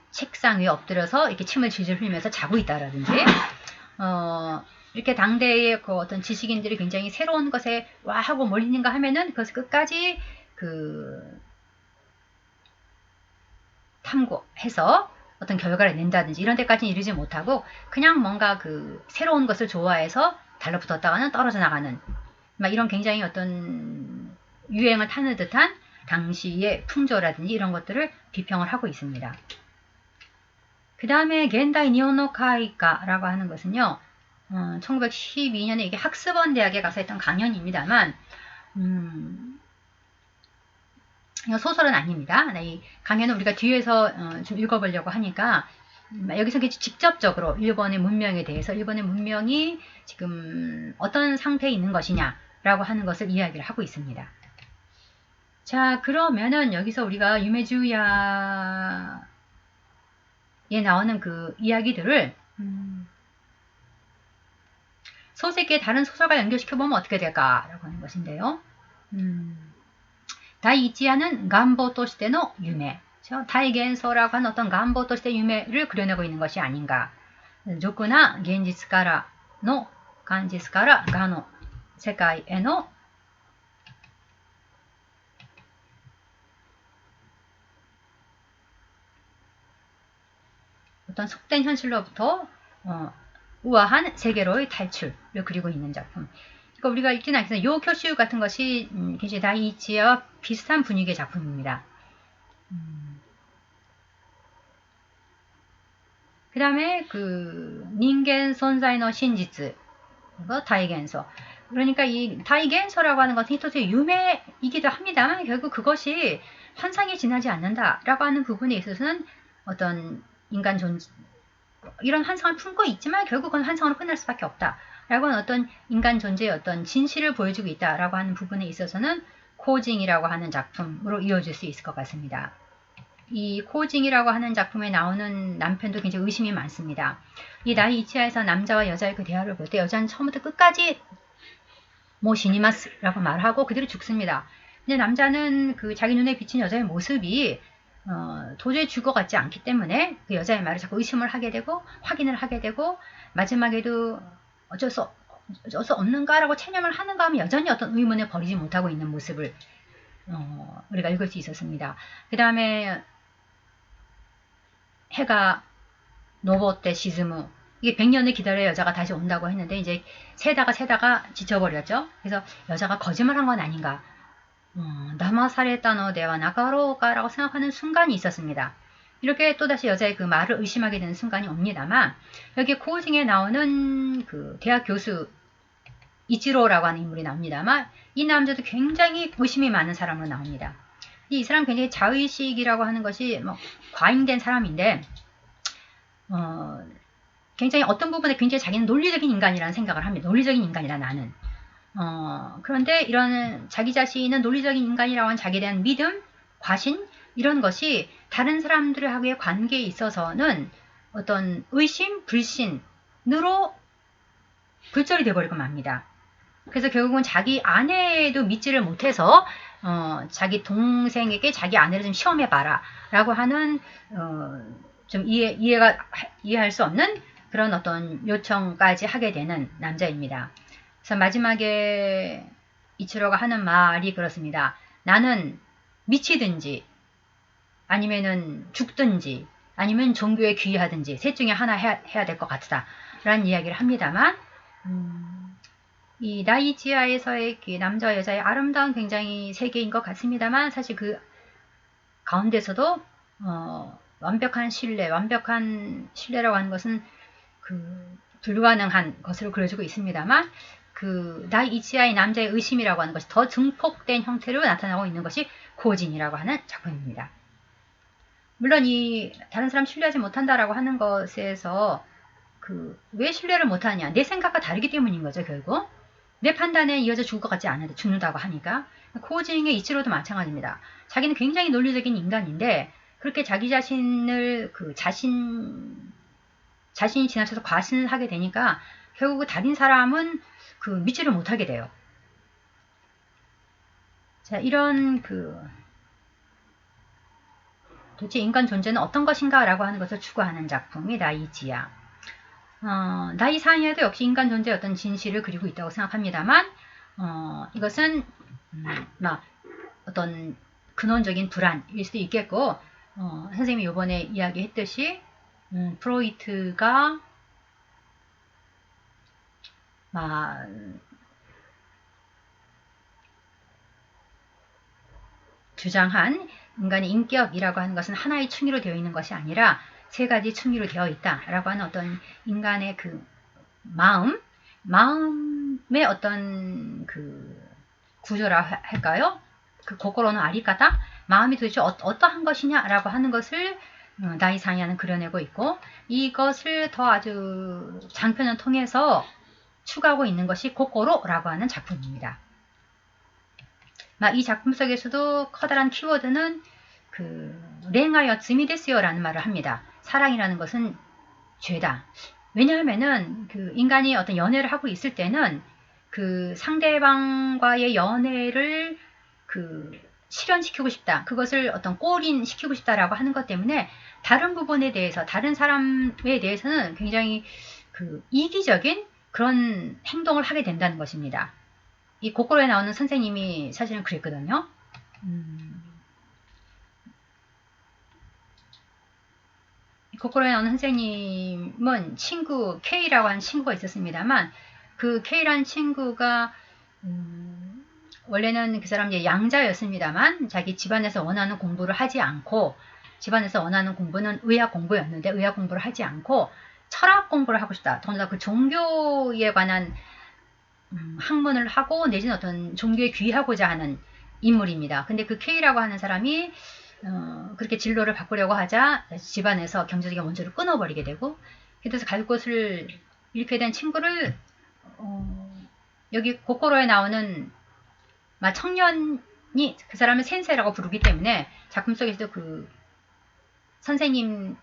책상 위에 엎드려서 이렇게 침을 질질 흘리면서 자고 있다라든지 이렇게 당대의 그 어떤 지식인들이 굉장히 새로운 것에 와 하고 몰리는가 하면은 그것을 끝까지 그 탐구해서 어떤 결과를 낸다든지 이런 데까지는 이르지 못하고 그냥 뭔가 그 새로운 것을 좋아해서 달라붙었다가는 떨어져 나가는 막 이런 굉장히 어떤 유행을 타는 듯한 당시의 풍조라든지 이런 것들을 비평을 하고 있습니다. 그 다음에 겐다이 니혼노 카이카라고 하는 것은요. 1912년에 이게 학습원 대학에 가서 했던 강연입니다만 소설은 아닙니다. 이 강연은 우리가 뒤에서 좀 읽어보려고 하니까 여기서 직접적으로 일본의 문명에 대해서 일본의 문명이 지금 어떤 상태에 있는 것이냐라고 하는 것을 이야기를 하고 있습니다. 자, 그러면은 여기서 우리가 유메주야에 나오는 그 이야기들을 소세계의 다른 소설과 연결시켜보면 어떻게 될까라고 하는 것인데요. 다이이치야는 간보としての夢. 다이겐소라고 하는 어떤 간보として 夢를 그려내고 있는 것이 아닌가. 俗な現実からの現実からがの世界への어떤 속된 현실로부터 우아한 세계로의 탈출을 그리고 있는 작품. 그러니까 우리가 읽지는 않겠지만 요교슈 같은 것이 굉장히 다이이치와 비슷한 분위기의 작품입니다. 그 다음에 그 닌겐 손자의 신지츠 다이겐소. 그러니까 이 다이겐소라고 하는 것은 히토스의 유매이기도 합니다만 결국 그것이 환상에 지나지 않는다라고 하는 부분에 있어서는 어떤 인간 존재 이런 환상을 품고 있지만 결국은 환상으로 끝날 수밖에 없다라고 하는 어떤 인간 존재의 어떤 진실을 보여주고 있다라고 하는 부분에 있어서는 코징이라고 하는 작품으로 이어질 수 있을 것 같습니다. 이 코징이라고 하는 작품에 나오는 남편도 굉장히 의심이 많습니다. 이 다이이치야에서 남자와 여자의 그 대화를 볼 때 여자는 처음부터 끝까지 모 시니마스라고 말하고 그대로 죽습니다. 근데 남자는 그 자기 눈에 비친 여자의 모습이 도저히 줄 것 같지 않기 때문에 그 여자의 말을 자꾸 의심을 하게 되고 확인을 하게 되고 마지막에도 어쩔 수 없는가라고 체념을 하는가 하면 여전히 어떤 의문을 버리지 못하고 있는 모습을 우리가 읽을 수 있었습니다. 그 다음에 해가 노보 때 시즈무 이게 100년을 기다려야 여자가 다시 온다고 했는데 이제 세다가 지쳐버렸죠. 그래서 여자가 거짓말한 건 아닌가. 나마사레타노 데와 나가로가라고 생각하는 순간이 있었습니다. 이렇게 또다시 여자의 그 말을 의심하게 되는 순간이 옵니다만 여기 코우징에 나오는 그 대학 교수 이치로라고 하는 인물이 나옵니다만 이 남자도 굉장히 의심이 많은 사람으로 나옵니다. 이 사람 굉장히 자의식이라고 하는 것이 뭐 과잉된 사람인데 굉장히 어떤 부분에 굉장히 자기는 논리적인 인간이라는 생각을 합니다. 논리적인 인간이라 나는. 그런데 이런 자기 자신은 논리적인 인간이라고 하는 자기에 대한 믿음, 과신 이런 것이 다른 사람들하고의 관계에 있어서는 어떤 의심, 불신으로 불절이 되어버리고 맙니다. 그래서 결국은 자기 아내도 믿지를 못해서 자기 동생에게 자기 아내를 좀 시험해봐라 라고 하는 좀 이해할 수 없는 그런 어떤 요청까지 하게 되는 남자입니다. 그래서 마지막에 이치로가 하는 말이 그렇습니다. 나는 미치든지 아니면은 죽든지 아니면 종교에 귀의하든지 셋 중에 하나 해야 될 것 같다 라는 이야기를 합니다만 이 나이지아에서의 남자와 여자의 아름다운 굉장히 세계인 것 같습니다만 사실 그 가운데서도 완벽한 신뢰라고 하는 것은 그 불가능한 것으로 그려지고 있습니다만 그 나이지아의 남자의 의심이라고 하는 것이 더 증폭된 형태로 나타나고 있는 것이 고진이라고 하는 작품입니다. 물론 이 다른 사람 신뢰하지 못한다라고 하는 것에서 그 왜 신뢰를 못하냐 내 생각과 다르기 때문인 거죠. 결국 내 판단에 이 여자 죽을 것 같지 않은데 죽는다고 하니까 코징의 이치로도 마찬가지입니다. 자기는 굉장히 논리적인 인간인데 그렇게 자기 자신을 그 자신이 지나쳐서 과신을 하게 되니까 결국 다른 사람은 그 믿지를 못하게 돼요. 자, 이런 도대체 인간 존재는 어떤 것인가 라고 하는 것을 추구하는 작품이 나이지아. 나이상에도 역시 인간 존재의 어떤 진실을 그리고 있다고 생각합니다만 이것은 어떤 근원적인 불안일 수도 있겠고 선생님이 이번에 이야기했듯이 프로이트가 주장한 인간의 인격이라고 하는 것은 하나의 층위로 되어 있는 것이 아니라 세 가지 층위로 되어 있다라고 하는 어떤 인간의 그 마음의 어떤 그 구조라 할까요? 그 고코로는 아리까타? 마음이 도대체 어떠한 것이냐라고 하는 것을 나이상야는 그려내고 있고 이것을 더 아주 장편을 통해서 추구하고 있는 것이 고코로라고 하는 작품입니다. 이 작품 속에서도 커다란 키워드는 랭아여 즈미데스요라는 말을 합니다. 사랑이라는 것은 죄다. 왜냐하면은 인간이 어떤 연애를 하고 있을 때는 그 상대방과의 연애를 실현시키고 싶다. 그것을 어떤 골인시키고 싶다라고 하는 것 때문에 다른 부분에 대해서 다른 사람에 대해서는 굉장히 이기적인 그런 행동을 하게 된다는 것입니다. 이 고코로에 나오는 선생님이 사실은 그랬거든요. 고코로에 나오는 선생님은 친구 K라고 하는 친구가 있었습니다만 그 K라는 친구가 원래는 그 사람이 양자였습니다만 자기 집안에서 원하는 공부를 하지 않고 집안에서 원하는 공부는 의학 공부였는데 의학 공부를 하지 않고 철학 공부를 하고 싶다. 더군다나 그 종교에 관한 학문을 하고 내지는 어떤 종교에 귀의하고자 하는 인물입니다. 근데 그 K라고 하는 사람이 그렇게 진로를 바꾸려고 하자 집안에서 경제적인 원조를 끊어버리게 되고 그래서 갈 곳을 잃게 된 친구를 여기 고코로에 나오는 청년이 그 사람을 센세라고 부르기 때문에 작품 속에서도 그 선생님과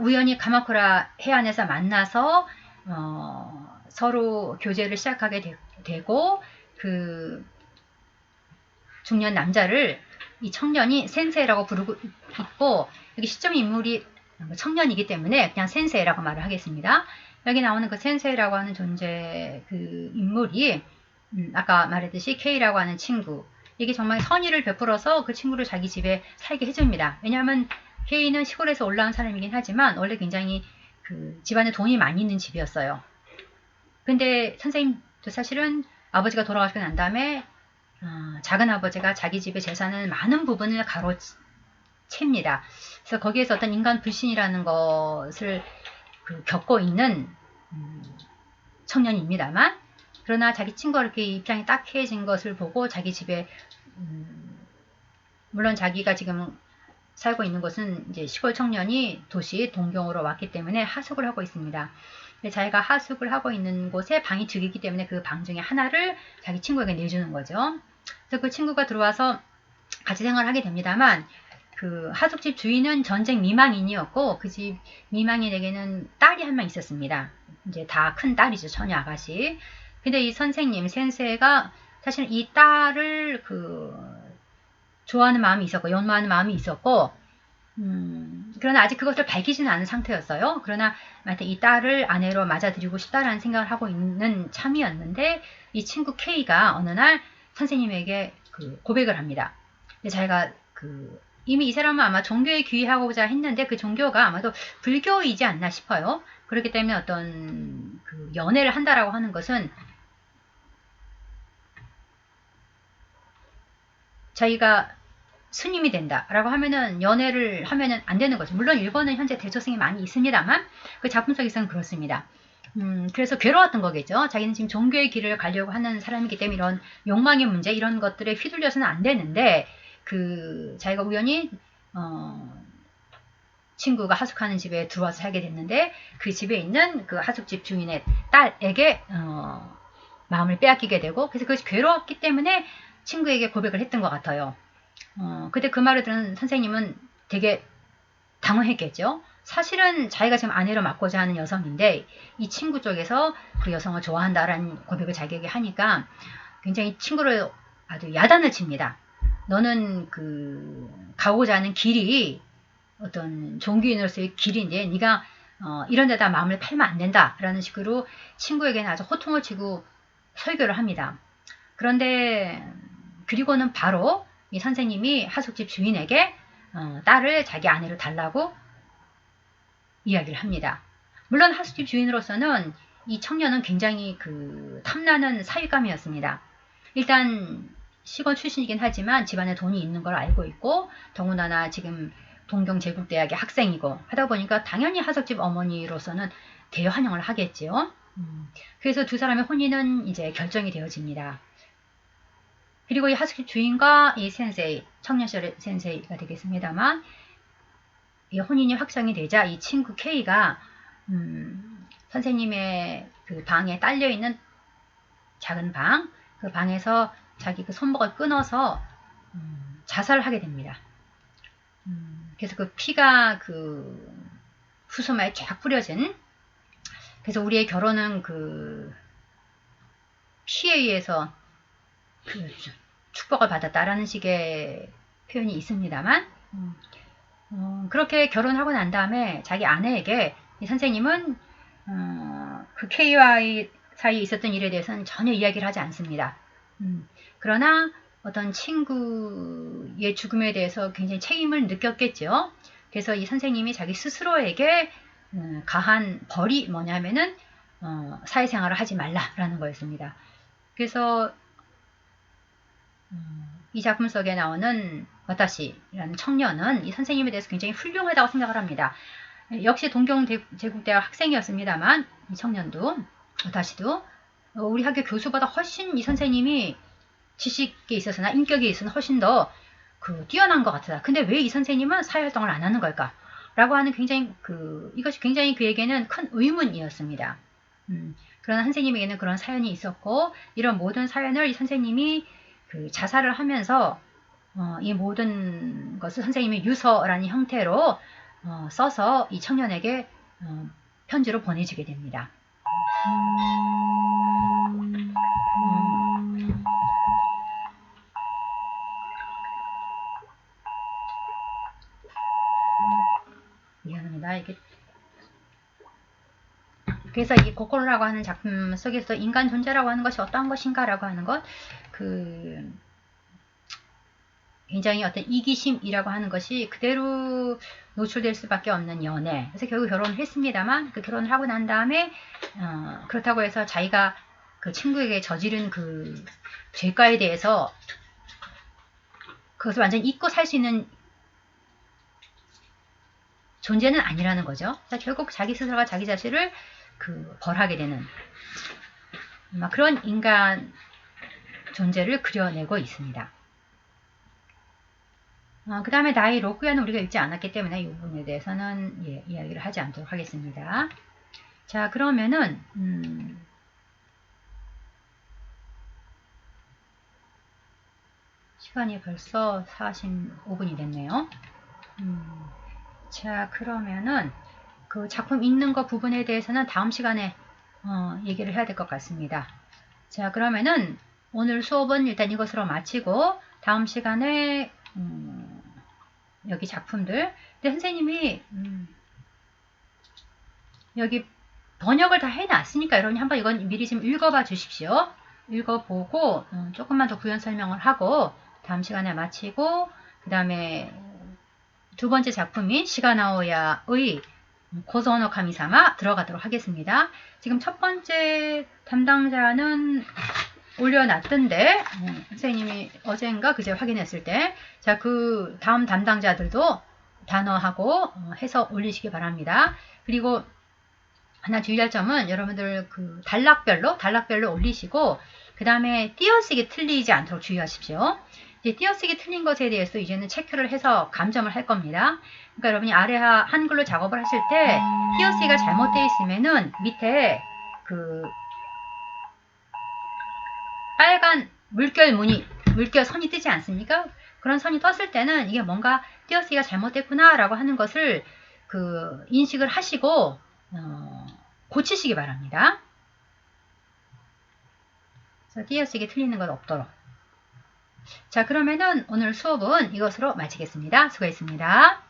우연히 가마쿠라 해안에서 만나서 서로 교제를 시작하게 되고 그 중년 남자를 이 청년이 센세라고 부르고 있고 여기 시점 인물이 청년이기 때문에 그냥 센세라고 말을 하겠습니다. 여기 나오는 그 센세라고 하는 존재 그 인물이 아까 말했듯이 K라고 하는 친구 이게 정말 선의를 베풀어서 그 친구를 자기 집에 살게 해줍니다. 왜냐하면 K는 시골에서 올라온 사람이긴 하지만 원래 굉장히 그 집안에 돈이 많이 있는 집이었어요. 근데 선생님도 사실은 아버지가 돌아가시고 난 다음에 작은 아버지가 자기 집의 재산을 많은 부분을 가로챕니다. 그래서 거기에서 어떤 인간 불신이라는 것을 겪고 있는 청년입니다만, 그러나 자기 친구가 이렇게 입장이 딱해진 것을 보고 자기 집에 물론 자기가 지금 살고 있는 곳은 이제 시골 청년이 도시 동경으로 왔기 때문에 하숙을 하고 있습니다. 자기가 하숙을 하고 있는 곳에 방이 2개이기 때문에 그 방 중에 하나를 자기 친구에게 내주는 거죠. 그래서 그 친구가 들어와서 같이 생활을 하게 됩니다만, 그 하숙집 주인은 전쟁 미망인이었고 그 집 미망인에게는 딸이 한 명 있었습니다. 이제 다 큰 딸이죠. 처녀 아가씨. 근데 이 선생님 센세가 사실 이 딸을 좋아하는 마음이 있었고 연모하는 마음이 있었고, 그러나 아직 그것을 밝히지는 않은 상태였어요. 그러나 이 딸을 아내로 맞아들이고 싶다라는 생각을 하고 있는 참이었는데, 이 친구 K가 어느 날 선생님에게 고백을 합니다. 자기가 이미 이 사람은 아마 종교에 귀의하고자 했는데 그 종교가 아마도 불교이지 않나 싶어요. 그렇기 때문에 어떤 연애를 한다라고 하는 것은 자기가 스님이 된다라고 하면은 연애를 하면은 안 되는 거죠. 물론 일본은 현재 대조승이 많이 있습니다만 그 작품 속에서는 그렇습니다. 그래서 괴로웠던 거겠죠. 자기는 지금 종교의 길을 가려고 하는 사람이기 때문에 이런 욕망의 문제 이런 것들에 휘둘려서는 안 되는데, 자기가 우연히 친구가 하숙하는 집에 들어와서 살게 됐는데 그 집에 있는 그 하숙집 주인의 딸에게 마음을 빼앗기게 되고, 그래서 그것이 괴로웠기 때문에 친구에게 고백을 했던 것 같아요. 그때 그 말을 들은 선생님은 되게 당황했겠죠. 사실은 자기가 지금 아내로 맡고자 하는 여성인데 이 친구 쪽에서 그 여성을 좋아한다라는 고백을 자기에게 하니까 굉장히 친구를 아주 야단을 칩니다. 너는 가고자 하는 길이 어떤 종교인으로서의 길인데 네가 이런 데다 마음을 팔면 안 된다라는 식으로 친구에게는 아주 호통을 치고 설교를 합니다. 그런데 그리고는 바로 이 선생님이 하숙집 주인에게 딸을 자기 아내로 달라고 이야기를 합니다. 물론 하숙집 주인으로서는 이 청년은 굉장히 탐나는 사윗감이었습니다. 일단 시골 출신이긴 하지만 집안에 돈이 있는 걸 알고 있고, 더군다나 지금 동경제국대학의 학생이고 하다 보니까 당연히 하숙집 어머니로서는 대환영을 하겠지요. 그래서 두 사람의 혼인은 이제 결정이 되어집니다. 그리고 이 하숙집 주인과 이 센세이, 청년 시절의 센세이가 되겠습니다만, 이 혼인이 확정이 되자 이 친구 K가 선생님의 그 방에 딸려있는 작은 방, 그 방에서 자기 손목을 끊어서 자살을 하게 됩니다. 그래서 그 피가 후소마에 쫙 뿌려진, 그래서 우리의 결혼은 피에 의해서 축복을 받았다라는 식의 표현이 있습니다만, 그렇게 결혼하고 난 다음에 자기 아내에게 이 선생님은 그 K와의 사이에 있었던 일에 대해서는 전혀 이야기를 하지 않습니다. 그러나 어떤 친구의 죽음에 대해서 굉장히 책임을 느꼈겠죠. 그래서 이 선생님이 자기 스스로에게 가한 벌이 뭐냐면은 사회생활을 하지 말라라는 거였습니다. 그래서 이 작품 속에 나오는 와타시라는 청년은 이 선생님에 대해서 굉장히 훌륭하다고 생각을 합니다. 역시 동경제국대학 학생이었습니다만 이 청년도 와타시도 우리 학교 교수보다 훨씬 이 선생님이 지식에 있어서나 인격에 있어서는 훨씬 더 뛰어난 것 같다. 근데 왜 이 선생님은 사회활동을 안 하는 걸까? 라고 하는 굉장히 이것이 굉장히 그에게는 큰 의문이었습니다. 그러나 선생님에게는 그런 사연이 있었고, 이런 모든 사연을 이 선생님이 자살을 하면서 이 모든 것을 선생님이 유서라는 형태로 써서 이 청년에게 편지로 보내주게 됩니다. 미안합니다. 이게 그래서 이 고코로라고 하는 작품 속에서 인간 존재라고 하는 것이 어떠한 것인가 라고 하는 것, 굉장히 어떤 이기심이라고 하는 것이 그대로 노출될 수밖에 없는 연애. 그래서 결국 결혼을 했습니다만 그 결혼을 하고 난 다음에 그렇다고 해서 자기가 그 친구에게 저지른 그 죄과에 대해서 그것을 완전히 잊고 살 수 있는 존재는 아니라는 거죠. 그래서 결국 자기 스스로가 자기 자신을 그 벌하게 되는 그런 인간 존재를 그려내고 있습니다. 그 다음에 나이 로쿠야는 우리가 읽지 않았기 때문에 이 부분에 대해서는 이야기를 하지 않도록 하겠습니다. 자, 그러면은 시간이 벌써 45분이 됐네요. 자, 그러면은 그 작품 읽는 거 부분에 대해서는 다음 시간에 얘기를 해야 될 것 같습니다. 자, 그러면은 오늘 수업은 일단 이것으로 마치고 다음 시간에 여기 작품들. 근데 선생님이 여기 번역을 다 해놨으니까 여러분이 한번 이건 미리 좀 읽어봐 주십시오. 읽어보고 조금만 더 부연 설명을 하고 다음 시간에 마치고 그 다음에 두 번째 작품인 시가나오야의 고소노 카미사마 들어가도록 하겠습니다. 지금 첫 번째 담당자는 올려놨던데 선생님이 어젠가 그제 확인했을 때 자, 그 다음 담당자들도 단어하고 해서 올리시기 바랍니다. 그리고 하나 주의할 점은 여러분들 그 단락별로 올리시고 그 다음에 띄어쓰기 틀리지 않도록 주의하십시오. 이제 띄어쓰기 틀린 것에 대해서 이제는 체크를 해서 감점을 할 겁니다. 그러니까 여러분이 아래 한글로 작업을 하실 때 띄어쓰기가 잘못되어 있으면은 밑에 그 빨간 물결 선이 뜨지 않습니까? 그런 선이 떴을 때는 이게 뭔가 띄어쓰기가 잘못됐구나 라고 하는 것을 그 인식을 하시고 고치시기 바랍니다. 그래서 띄어쓰기 틀리는 건 없도록. 자, 그러면은 오늘 수업은 이것으로 마치겠습니다. 수고했습니다.